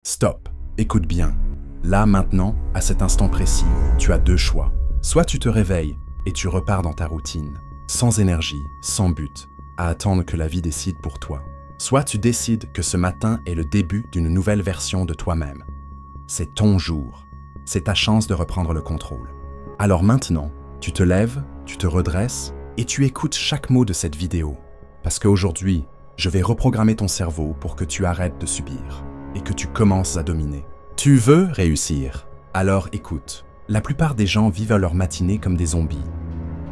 Stop, écoute bien. Là, maintenant, à cet instant précis, tu as deux choix. Soit tu te réveilles et tu repars dans ta routine, sans énergie, sans but, à attendre que la vie décide pour toi. Soit tu décides que ce matin est le début d'une nouvelle version de toi-même. C'est ton jour. C'est ta chance de reprendre le contrôle. Alors maintenant, tu te lèves, tu te redresses et tu écoutes chaque mot de cette vidéo. Parce qu'aujourd'hui, je vais reprogrammer ton cerveau pour que tu arrêtes de subir et que tu commences à dominer. Tu veux réussir? Alors écoute. La plupart des gens vivent leur matinée comme des zombies.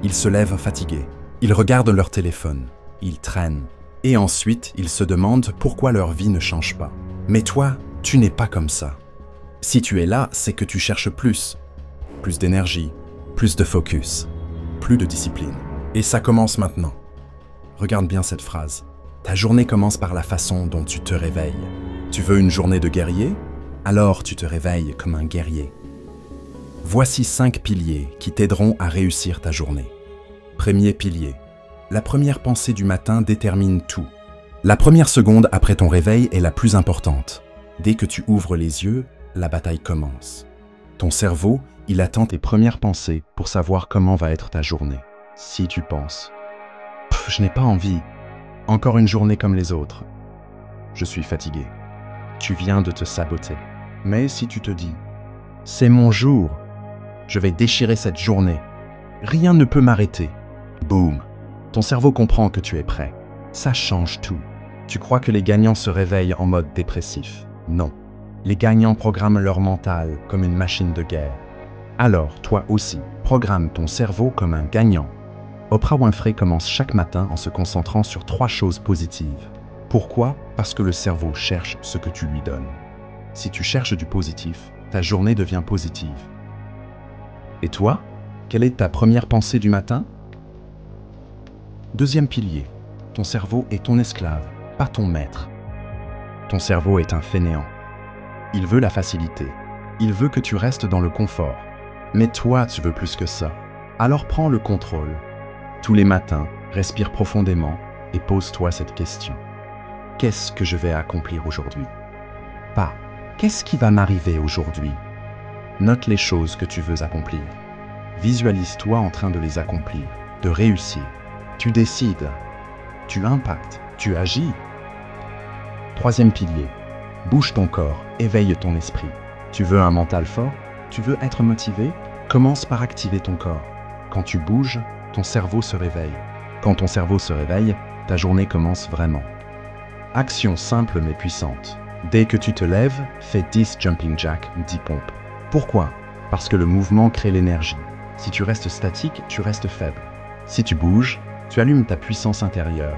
Ils se lèvent fatigués, ils regardent leur téléphone, ils traînent. Et ensuite, ils se demandent pourquoi leur vie ne change pas. Mais toi, tu n'es pas comme ça. Si tu es là, c'est que tu cherches plus. Plus d'énergie, plus de focus, plus de discipline. Et ça commence maintenant. Regarde bien cette phrase. Ta journée commence par la façon dont tu te réveilles. Tu veux une journée de guerrier? Alors tu te réveilles comme un guerrier. Voici 5 piliers qui t'aideront à réussir ta journée. Premier pilier. La première pensée du matin détermine tout. La première seconde après ton réveil est la plus importante. Dès que tu ouvres les yeux, la bataille commence. Ton cerveau, il attend tes premières pensées pour savoir comment va être ta journée. Si tu penses « Je n'ai pas envie. Encore une journée comme les autres. Je suis fatigué. » Tu viens de te saboter. Mais si tu te dis « C'est mon jour. Je vais déchirer cette journée. Rien ne peut m'arrêter. » Boum. Ton cerveau comprend que tu es prêt. Ça change tout. Tu crois que les gagnants se réveillent en mode dépressif? Non. Les gagnants programment leur mental comme une machine de guerre. Alors, toi aussi, programme ton cerveau comme un gagnant. Oprah Winfrey commence chaque matin en se concentrant sur 3 choses positives. Pourquoi? Parce que le cerveau cherche ce que tu lui donnes. Si tu cherches du positif, ta journée devient positive. Et toi? Quelle est ta première pensée du matin? Deuxième pilier. Ton cerveau est ton esclave, pas ton maître. Ton cerveau est un fainéant. Il veut la facilité. Il veut que tu restes dans le confort. Mais toi, tu veux plus que ça. Alors prends le contrôle. Tous les matins, respire profondément et pose-toi cette question. Qu'est-ce que je vais accomplir aujourd'hui? Pas qu'est-ce qui va m'arriver aujourd'hui? Note les choses que tu veux accomplir. Visualise-toi en train de les accomplir, de réussir. Tu décides, tu impactes, tu agis. Troisième pilier, bouge ton corps, éveille ton esprit. Tu veux un mental fort? Tu veux être motivé? Commence par activer ton corps. Quand tu bouges, ton cerveau se réveille. Quand ton cerveau se réveille, ta journée commence vraiment. Action simple mais puissante. Dès que tu te lèves, fais 10 jumping jacks, 10 pompes. Pourquoi? Parce que le mouvement crée l'énergie. Si tu restes statique, tu restes faible. Si tu bouges, tu allumes ta puissance intérieure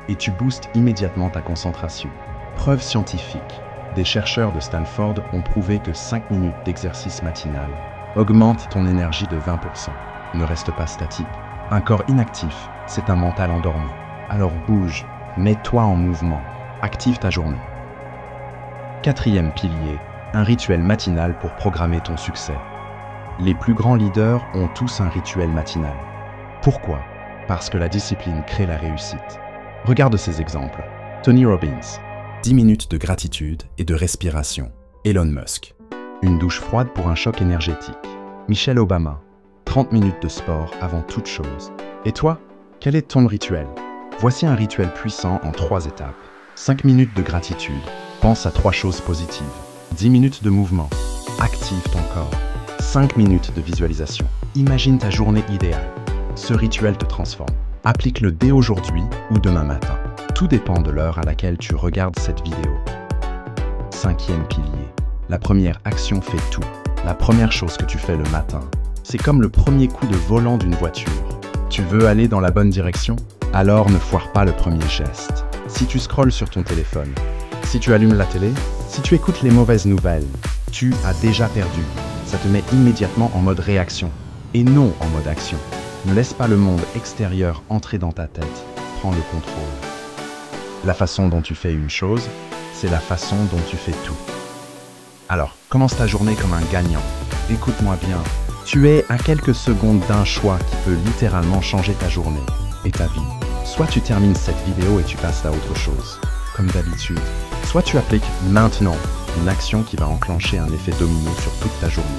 et tu boostes immédiatement ta concentration. Preuve scientifique. Des chercheurs de Stanford ont prouvé que 5 minutes d'exercice matinal augmentent ton énergie de 20%. Ne reste pas statique. Un corps inactif, c'est un mental endormi. Alors bouge, mets-toi en mouvement, active ta journée. Quatrième pilier, un rituel matinal pour programmer ton succès. Les plus grands leaders ont tous un rituel matinal. Pourquoi? Parce que la discipline crée la réussite. Regarde ces exemples. Tony Robbins. 10 minutes de gratitude et de respiration. Elon Musk. Une douche froide pour un choc énergétique. Michelle Obama. 30 minutes de sport avant toute chose. Et toi, quel est ton rituel? Voici un rituel puissant en 3 étapes. 5 minutes de gratitude. Pense à 3 choses positives. 10 minutes de mouvement. Active ton corps. 5 minutes de visualisation. Imagine ta journée idéale. Ce rituel te transforme. Applique-le dès aujourd'hui ou demain matin. Tout dépend de l'heure à laquelle tu regardes cette vidéo. 5e pilier. La première action fait tout. La première chose que tu fais le matin, c'est comme le premier coup de volant d'une voiture. Tu veux aller dans la bonne direction? Alors ne foire pas le premier geste. Si tu scrolles sur ton téléphone, si tu allumes la télé, si tu écoutes les mauvaises nouvelles, tu as déjà perdu. Ça te met immédiatement en mode réaction et non en mode action. Ne laisse pas le monde extérieur entrer dans ta tête. Prends le contrôle. La façon dont tu fais une chose, c'est la façon dont tu fais tout. Alors, commence ta journée comme un gagnant. Écoute-moi bien. Tu es à quelques secondes d'un choix qui peut littéralement changer ta journée et ta vie. Soit tu termines cette vidéo et tu passes à autre chose, comme d'habitude. Soit tu appliques maintenant une action qui va enclencher un effet domino sur toute ta journée.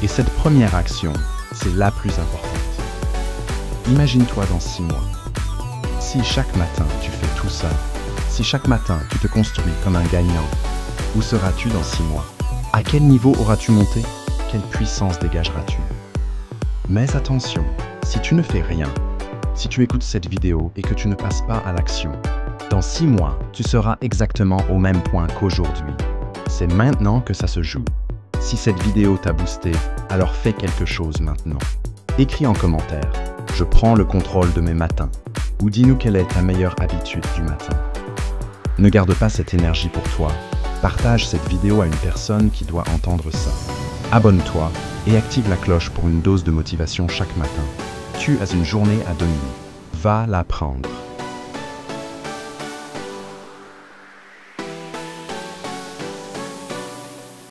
Et cette première action, c'est la plus importante. Imagine-toi dans 6 mois. Si chaque matin tu fais tout ça, si chaque matin tu te construis comme un gagnant, où seras-tu dans 6 mois? À quel niveau auras-tu monté? Quelle puissance dégageras-tu? Mais attention, si tu ne fais rien, si tu écoutes cette vidéo et que tu ne passes pas à l'action, dans 6 mois, tu seras exactement au même point qu'aujourd'hui. C'est maintenant que ça se joue. Si cette vidéo t'a boosté, alors fais quelque chose maintenant. Écris en commentaire « Je prends le contrôle de mes matins » ou dis-nous quelle est ta meilleure habitude du matin. Ne garde pas cette énergie pour toi. Partage cette vidéo à une personne qui doit entendre ça. Abonne-toi et active la cloche pour une dose de motivation chaque matin. Tu as une journée à dominer. Va la prendre.